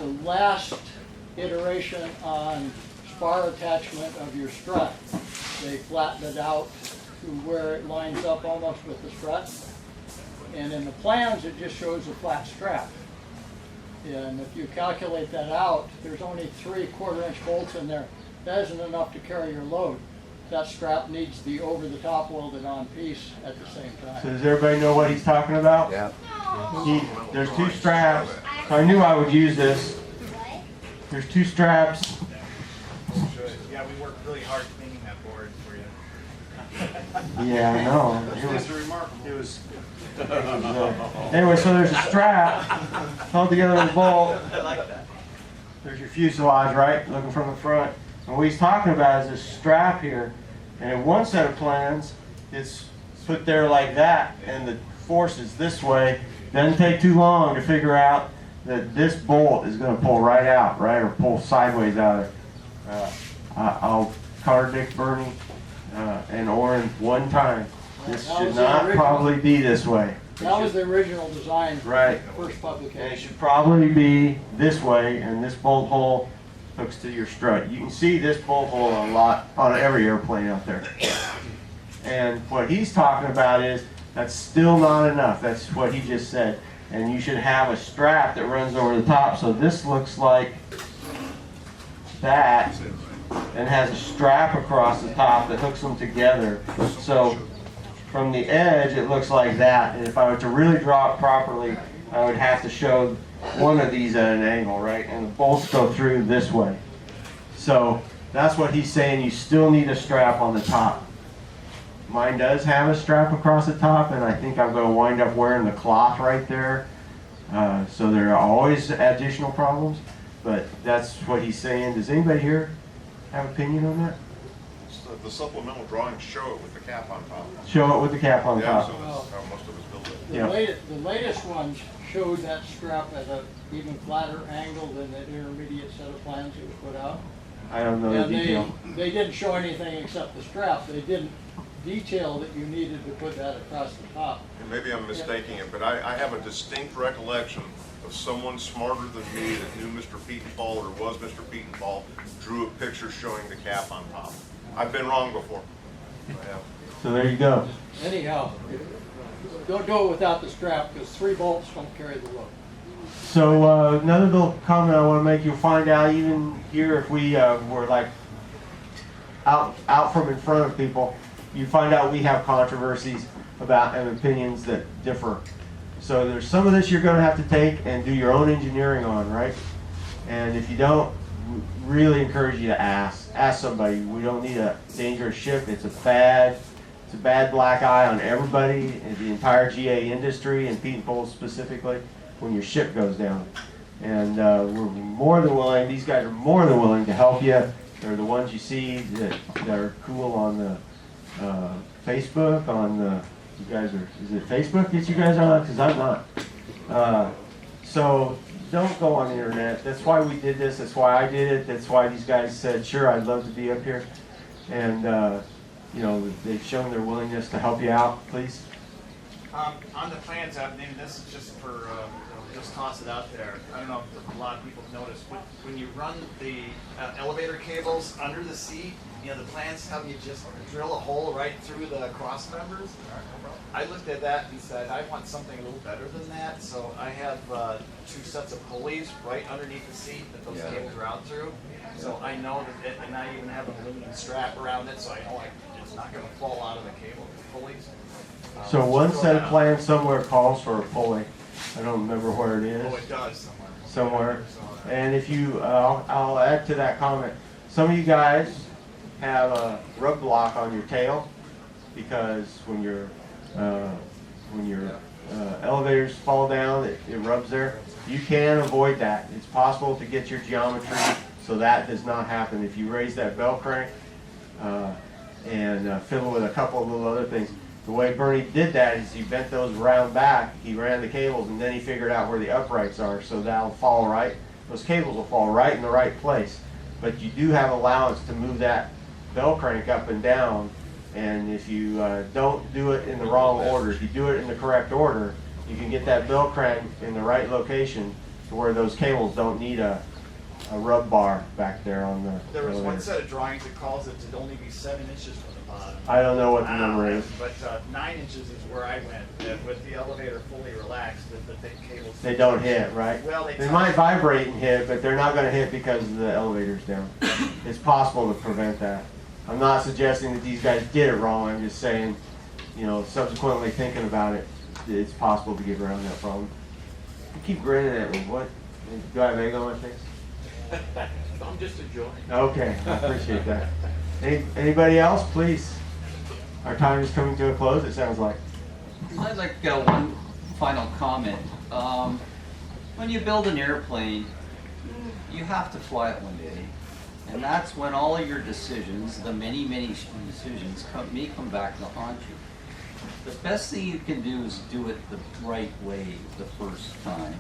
the last iteration on spar attachment of your strut. They flattened it out to where it lines up almost with the strut. And in the plans, it just shows a flat strap. And if you calculate that out, there's only 3/4-inch bolts in there. That isn't enough to carry your load. That strap needs the over-the-top welded on piece at the same So time. does everybody know what he's talking about? Yeah. There's two straps. So I knew I would use this. There's two straps. Yeah, we worked really hard cleaning that board for you. Yeah, I know. It was Anyway, so there's a strap held together with a bolt. I like that. There's your fuselage, right? Looking from the front. And what he's talking about is this strap here. And in one set of plans, it's put there like that, and the force is this way. Doesn't take too long to figure out that this bolt is going to pull right out, right, or pull sideways out of it. I'll contradict Bernie and Orrin one time. This should not probably be this way. That was the original design for Right. the first And it publication. should probably be this way, and this bolt hole hooks to your strut. You can see this bolt hole a lot on every airplane out there. And what he's talking about is that's still not enough. That's what he just said. And you should have a strap that runs over the top. So this looks like that and has a strap across the top that hooks them together. So from the edge, it looks like that. And if I were to really draw it properly, I would have to show one of these at an angle, right? And the bolts go through this way. So that's what he's saying. You still need a strap on the top. Mine does have a strap across the top, and I think I'm going to wind up wearing the cloth right there. So there are always additional problems, but that's what he's saying. Does anybody here have an opinion on that? The supplemental drawings show it with the cap on top. Show it with the cap on Yeah, top. so that's how most of us build it. Yeah. The latest ones showed that strap at an even flatter angle than the intermediate set of plans that was put out. I don't know the And detail. they didn't show anything except the strap. They didn't detail that you needed to put that across the top. And maybe I'm mistaking it, but I have a distinct recollection of someone smarter than me that knew Mr. Petenfall or was Mr. Petenfall drew a picture showing the cap on top. I've been wrong before. I have. So there you go. Anyhow, don't go without the strap because 3 bolts don't carry the load. So another little comment I want to make, you'll find out even here if we were like out from in front of people, you find out we have controversies about and opinions that differ. So there's some of this you're going to have to take and do your own engineering on, right? And if you don't, we really encourage you to ask somebody. We don't need a dangerous ship. It's a bad black eye on everybody in the entire GA industry and Petenfall specifically when your ship goes down. And we're more than willing, these guys are more than willing to help you. They're the ones you see that are cool on the Facebook, on the, you guys are, is it Facebook that you guys are on? Because I'm not. So don't go on the internet. That's why we did this. That's why I did it. That's why these guys said, sure, I'd love to be up here. And, you know, they've shown their willingness to help you out. Please. On the plans, I mean, this is just for, just toss it out there. I don't know if a lot of people have noticed, when you run the elevator cables under the seat, you know, the plans have you just drill a hole right through the cross members. I looked at that and said, I want something a little better than that, so I have 2 sets of pulleys right underneath the seat that those cables are out through. So I know that, and I even have an aluminum strap around it, so I know it's not going to fall out of the cable pulleys. So one set of plans somewhere calls for a pulley. I don't remember where it is. Oh, it does Somewhere. And if you, I'll add to that comment. Some of you guys have a rub block on your tail because when your elevators fall down, it rubs there. You can avoid that. It's possible to get your geometry so that does not happen. If you raise that bell crank and fill it with a couple of little other things. The way Bernie did that is he bent those around back, he ran the cables, and then he figured out where the uprights are, so that'll fall right. Those cables will fall right in the right place. But you do have allowance to move that bell crank up and down, and if you don't do it in the wrong order, if you do it in the correct order, you can get that bell crank in the right location to where those cables don't need a rub bar back there on the There was one elevator. set of drawings that calls it to only be 7 inches from the bottom. I don't know what the number is. But 9 inches is where I went, and with the elevator fully relaxed, the thick cables. They don't hit, right? Well, They might vibrate and hit, but they're not going to hit because the elevator's down. It's possible to prevent that. I'm not suggesting that these guys did it wrong. I'm just saying, you know, subsequently thinking about it, it's possible to get around that problem. You keep grinning at me. What? Do I have egg on my face? I'm just enjoying. Okay, I appreciate that. Anybody else, please? Our time is coming to a close, it sounds like. I'd like one final comment. When you build an airplane, you have to fly it one day. And that's when all of your decisions, the many, many decisions, may come back to haunt you. The best thing you can do is do it the right way the first time,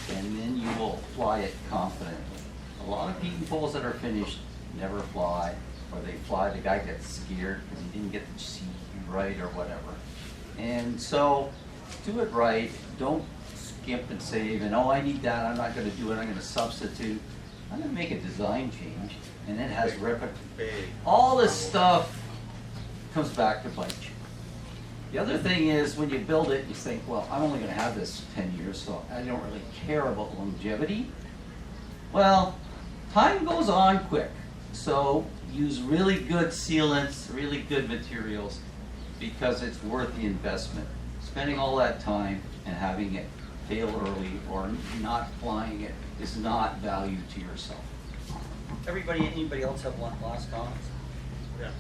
and then you will fly it confidently. A lot of Pete poles that are finished never fly, or they fly, the guy gets scared because he didn't get the seat right or whatever. And so, do it right, don't skimp and save, and oh, I need that, I'm not gonna do it, I'm gonna substitute. I'm gonna make a design change, and it has all this stuff comes back to bite you. The other thing is, when you build it, you think, well, I'm only gonna have this 10 years, so I don't really care about longevity. Well, time goes on quick, so use really good sealants, really good materials, because it's worth the investment. Spending all that time and having it fail early or not flying it is not value to yourself. Anybody else have one last comments? Yeah.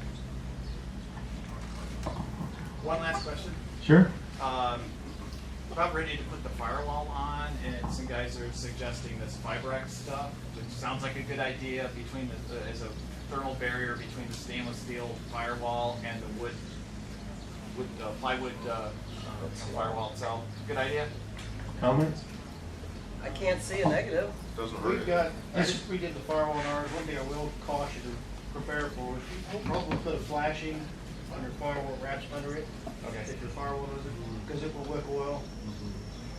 One last question. Sure. About ready to put the firewall on, and some guys are suggesting this Fibrex stuff, which sounds like a good idea between as a thermal barrier between the stainless steel firewall and the plywood firewall itself. Good idea? Comments? I can't see a negative. Doesn't hurt. We've got, I just redid the firewall on ours. One thing I will caution to prepare for is we'll probably put a flashing under firewall wraps under it. Okay. If your firewall doesn't, because it will wick oil.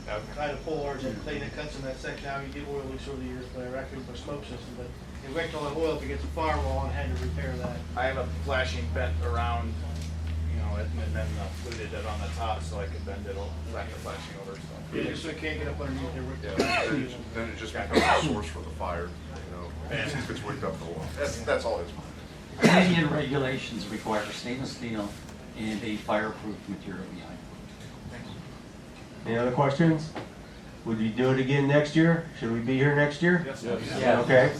Okay. I had to pull ours and clean it, cuts in that section out. You get oil leaks over the years, but I reckon for smoke system, but it wicked all that oil up against the firewall and had to repair that. I have a flashing bent around, you know, and then fluted it on the top so I could bend it back to flashing over. So. Yeah, so it can't get up underneath there. Yeah, then it just becomes a source for the fire, you know, if it's wicked up the wall. That's all it is. Canadian regulations require stainless steel and a fireproof material behind. Any other questions? Would you do it again next year? Should we be here next year? Yes. Yeah. Okay.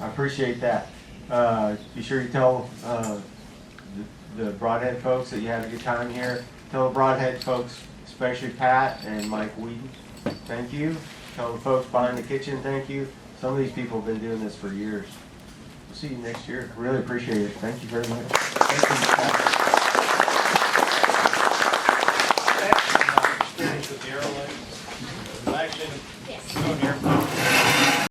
I appreciate that. Be sure you tell the Brodhead folks that you had a good time here. Tell the Brodhead folks, especially Pat and Mike Whedon, thank you. Tell the folks behind the kitchen, thank you. Some of these people have been doing this for years. We'll see you next year. Really appreciate it. Thank you very much. Thank you.